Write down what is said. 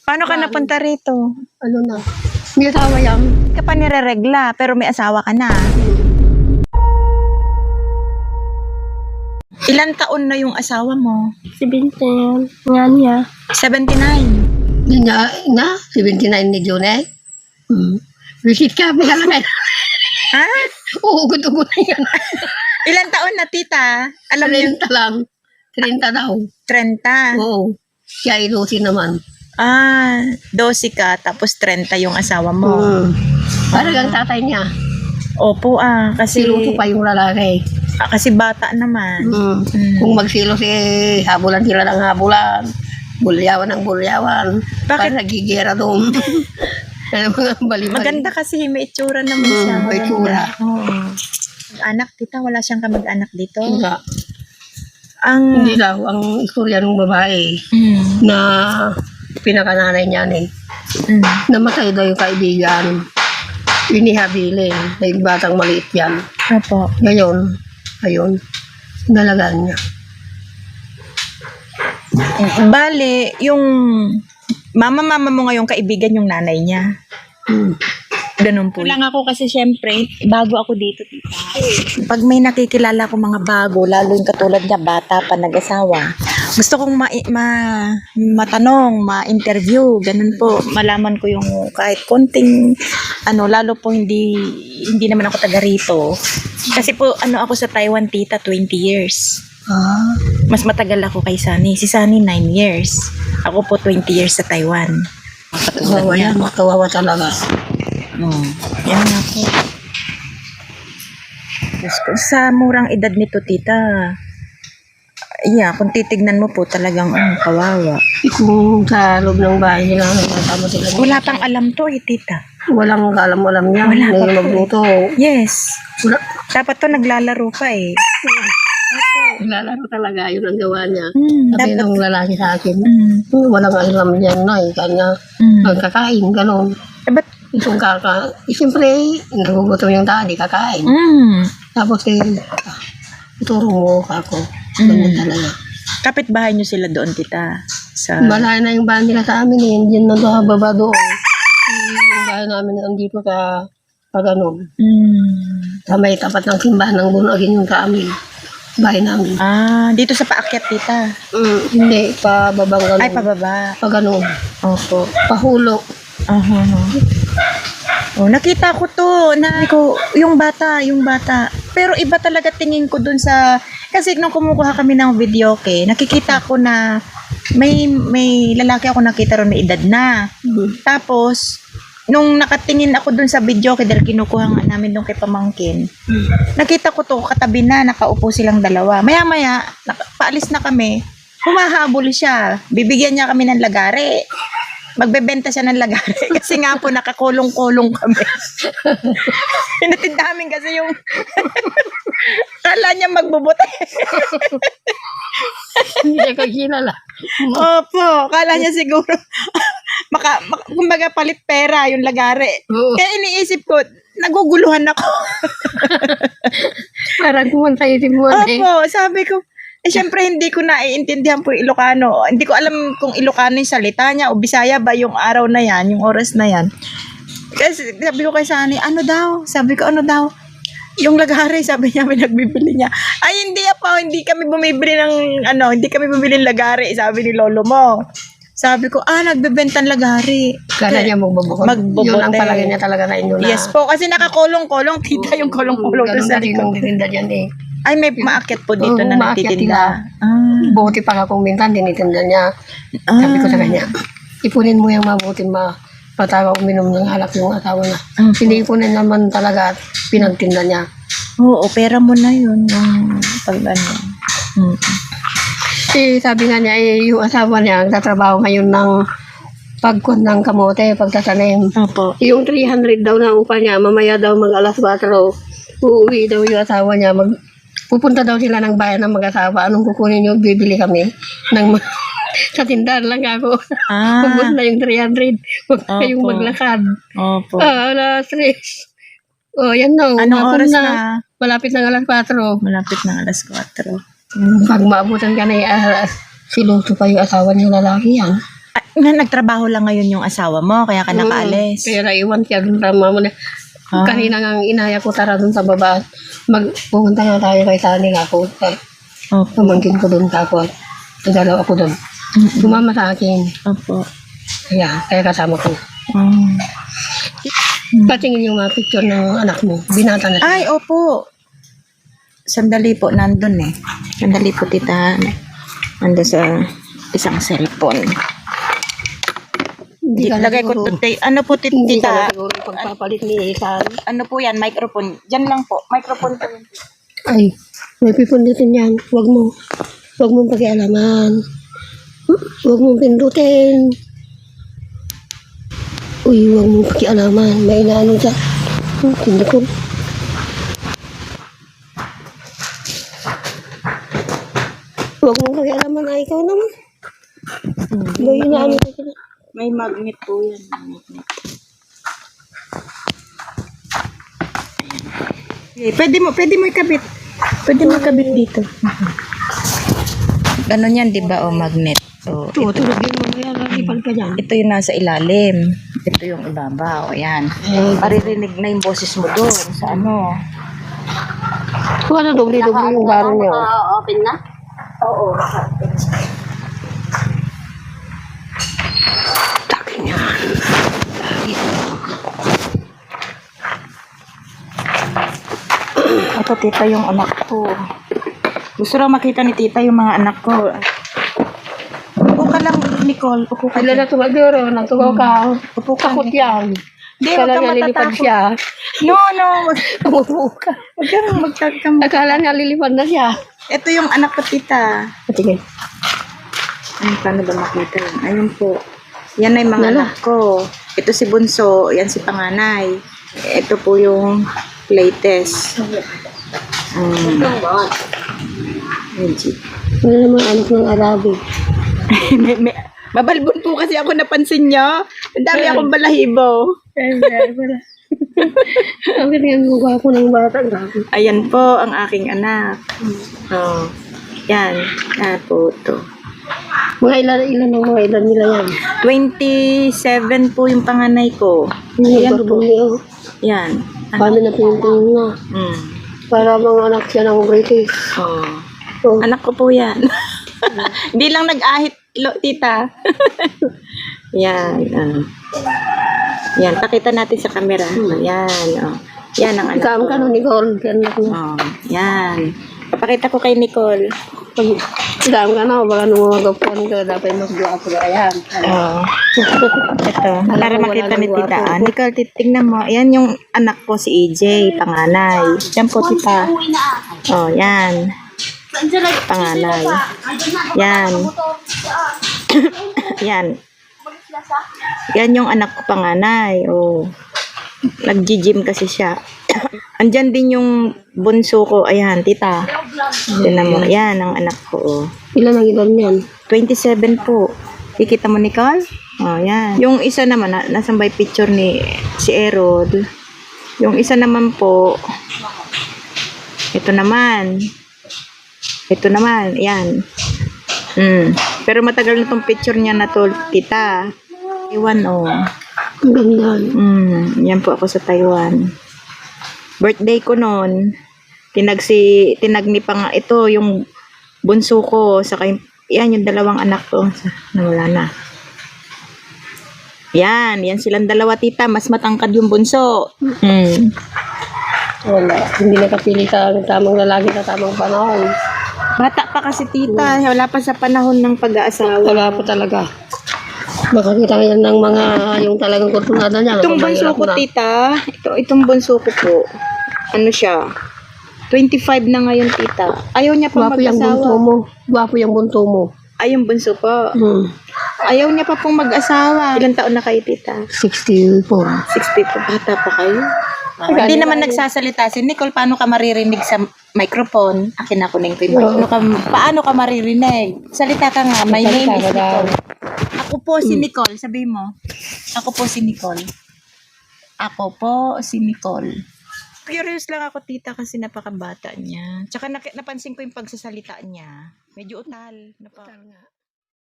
Paano ka napunta rito? Ano na? May asawa yan. Ka pa nireregla, pero may asawa ka na. Ilan taon na yung asawa mo? 17. Nga niya. 79. Yun na, 79 ni June eh. Visit ka, may halakay. Ha? Uugod-ugod na yan. Ilan taon na, tita? Alam niyo? 30 lang. 30 daw. 30. Oo. Siya ilusin naman. 12 ka, tapos 30 yung asawa mo. Parang ang tatay niya. Opo, kasi... Siluso pa yung lalaki. Kasi bata naman. Kung magsilos eh, habulan sila ng habulan. Bulyawan ng bulyawan. Bakit? Parang nagigera doon. Ano mga bali-bali. Maganda kasi, may itsura naman siya. May itsura. Oo. Anak, tita, wala siyang kamag-anak dito? Nga. Ang... Hindi daw, ang istorya ng babae na pinakananay niya namatay daw yung kaibigan. Inihabilin. May batang maliit yan. Opo. Ngayon, ayun, nalagaan niya. Bale, yung mama mo ngayong kaibigan yung nanay niya. Ganun po. Lang ako kasi syempre, bago ako dito, tita. Pag may nakikilala ko mga bago, lalo yung katulad niya, bata pa, nag-asawa, gusto kong matanong, ma-interview, ganun po. Malaman ko yung kahit konting, lalo po hindi naman ako taga rito. Kasi po, ako sa Taiwan, tita, 20 years. Mas matagal ako kay Sunny. Si Sunny, 9 years. Ako po, 20 years sa Taiwan. Kawawa yan, kawawa talaga. Yan nga po. Sa murang edad nito, tita, kung titignan mo po talagang kawawa. Kung sa loob ng bahay nila, nasama sila. Wala pang alam to tita. Walang alam niya. Wala pa po. Magluto. Yes. Wala. Dapat to naglalaro pa Naglalaro talaga, yun ang gawa niya. Sabi dapat. ng lalaki sa akin, walang alam niyan na kanya magkakain, gano'n. Ba't? Itong siyempre, nagugutom yung tao, di kakain. Tapos ituro mo ako. Ganun talaga. Kapitbahay nyo sila doon, tita? Malayo na yung bahay nila sa amin eh. Diyan na doon, baba doon. Yung bahay namin nandito sa pag-ano. Sa may tapat ng simbahan ng Bunagin yung sa amin. Bahay namin. Dito sa paakyat, tita? Hindi, pababang gano'n. Ay, pababa. Pag-ano. Opo. Pahulok. Nakita ko to, yung bata. Pero iba talaga tingin ko dun sa, kasi nung kumukuha kami ng video, nakikita ko na may lalaki ako nakita ron, may edad na. Tapos, nung nakatingin ako dun sa video, dahil kinukuha nga namin dun kay pamangkin, nakita ko to, katabi na, nakaupo silang dalawa. Maya-maya, paalis na kami, humahabol siya, bibigyan niya kami ng lagare. Magbebenta siya ng lagare kasi nga po nakakulong-kulong kami. Hinatid namin kasi yung kala niya magbubuti. Hindi niya kakilala. Opo, kala niya siguro kumbaga palit pera yung lagare. Kaya iniisip ko, naguguluhan ako. Parang kumanta isip mo. Opo, sabi ko, syempre hindi ko naiintindihan po yung Ilocano. Hindi ko alam kung Ilocano yung salita niya o Bisaya ba yung araw na yan, yung oras na yan. Kasi sabi ko kay Sunny, ano daw? Sabi ko, ano daw? Yung lagare, sabi niya, may nagbibili niya. Ay, hindi kami bumibili ng, hindi kami bumili ng lagare, sabi ni lolo mo. Sabi ko, nagbebenta ng lagare. Kala niya magbubote. Yun ang palagay niya talaga na inyo na. Yes po, kasi nakakulong-kulong, tita yung kulong-kulong doon sa likod. Ganun din dyan eh. Ay, may maakyat po dito na nagtitinda. Buti pa nga kung minsan tinitinda niya. Sabi ko sa kanya, ipunin mo yung mabuti patawa uminom ng alak yung asawa niya. Hindi ipunin naman talaga at pinagtinda niya. Oo, pera mo na yun. Sabi nga niya, yung asawa niya, nagtatrabaho ngayon ng pagkun ng kamote, pagtatanim. Opo. Yung 300 daw na upa niya, mamaya daw mag-alas 4, uuwi daw yung asawa niya, pupunta daw sila ng bayan ng mag-asawa. Anong kukunin nyo? Bibili kami. Sa tindahan lang ako. Pagpunta na yung 300. Huwag kayong maglakad. Opo. Alas 3. Yan na. Anong oras na? Malapit ng alas 4. Malapit ng alas 4. Pag maabutan ka na siluto pa yung asawa niya lalaki yan. Nga, nagtrabaho lang ngayon yung asawa mo, kaya ka nakaalis. Kaya naiwan siya dun sa mama niya. Ah. Kanina nga inaya ko tara dun sa baba. Pumunta nga tayo kay Tani nga ako. Opo. Pamangkin ko dun ako. Nagalaw ako dun. Sumama sa akin. Opo. Kaya kasama ko. Mm. Patingin yung mga picture ng anak mo. Binata na siya. Ay, opo. Sandali po, nandun eh. Sandali po, tita. Nandun sa isang cellphone. Hindi ka na Lagay ko siguro- to, ano po, Hindi ka na tita? siguro pagpapalit ni Isan. Ano po yan? Microphone. Diyan lang po. Microphone po. Ay, may pipindutin yan. Huwag mo. Huwag mong pakialaman. Huwag mong pindutin. Uy, huwag mong pakialaman. May inaano siya. Hindi ko. Huwag mong pakialaman. Ay, ikaw naman. May inaano siya. May magnet po yan. Magnet. Okay, pwede mo ikabit. Pwede mo ikabit dito. Ganon yan, di ba? O, magnet. So, Tutulogin mo yan. Ipag ka dyan. ito yung nasa ilalim. Ito yung ibabaw. Ayan. Maririnig na yung boses mo doon sa ano. Wala doble-doble yung baro niya. Open na? Oo. Takin yan. Ito, tita, yung anak ko. Gusto raw makita ni tita yung mga anak ko. Upo ka lang, Nicole. Upo ka Sila lang. na tumaduro. Natugaw ka. Upo ka. Takot yan. Hindi, Akala wag kang niya lilipad matatakot. siya. No, no. Umupo ka. Wag kang magkakam. Akala niya lilipad na siya. Ito yung anak ko, tita. Sige. Ay, paano ba makita yun? Ayun po. Yan ay mga Lalo. anak ko. Ito si Bunso. Yan si Panganay. Ito po yung latest. Legit. Wala naman anak ng Arabi. Mabalbon po kasi ako, napansin nyo. Ang dami akong balahibo. Ang ganyan mukha ko ng bata. Grabe. Ayan po ang aking anak. Oh. Yan. Yan po ito. Mga ilan ng mga ilan nila yan. 27 po yung panganay ko. Ayan po. Yan. Paano na pinunting na? Para mga anak siya ng British. Oh. So, Anak ko po yan. Hindi lang nag-ahit, tita. Yan. Yan. Pakita natin sa camera. Yan. Oh. Yan ang anak ikam ko. ka no, Nicole. Anak mo. Oh. Yan. Papakita ko kay Nicole. Ikam ka na. Baka nung mga gapon ka, dapat mag-duwa ko na yan. Oh. Ito. Para makita ni tita. Nicole, titignan mo. Yan yung anak ko, si EJ, panganay. Yan po, tita. Oh, yan. Panganay. Yan. Yan. Yan yung anak ko, panganay. Oh. Nag-gym kasi siya. Andyan din yung bunso ko. Ayan, tita. Tignan mo. Yan ang anak ko. Oh. Ilan ang ilan yan? 27 po. Ikita mo, Nicole? Oh, yan. Yung isa naman, nasan ba yung picture ni si Erod? Yung isa naman po, ito naman. Ito naman, yan. Pero matagal na tong picture niya na to, tita. Taiwan, oh. Ang ganda. Yan po ako sa Taiwan. Birthday ko noon, tinag ni pa nga ito, yung bunso ko, saka yan, yung dalawang anak ko. Nawala na. Yan silang dalawa, tita. Mas matangkad yung bunso. Wala. Hindi nakapili ka ng tamang lalaki sa tamang panahon. Bata pa kasi, tita. Wala pa sa panahon ng pag-aasawa. Wala po talaga. Makakita ka yan ng mga yung talagang kurtunada niya. Itong bunso ko, tita. Itong bunso ko po. Ano siya? 25 na ngayon, tita. Ayaw niya pa Gwapo yung bunto mag-asawa. mo. Gwapo yung bunto mo. Ay, yung bunso pa. Ayaw niya pa pong mag-asawa. Ilang taon na kayo, tita? 64. 60 po. Bata pa kayo? Hindi naman nagsasalita si Nicole. Paano ka maririnig sa microphone? Akin ako na yung paano ka maririnig? Salita ka nga. My name is Nicole. Ako po si Nicole. Sabi mo. Ako po si Nicole. Ako po si Nicole. Curious lang ako, tita, kasi napakabata niya. Tsaka napansin ko yung pagsasalita niya. Medyo utal.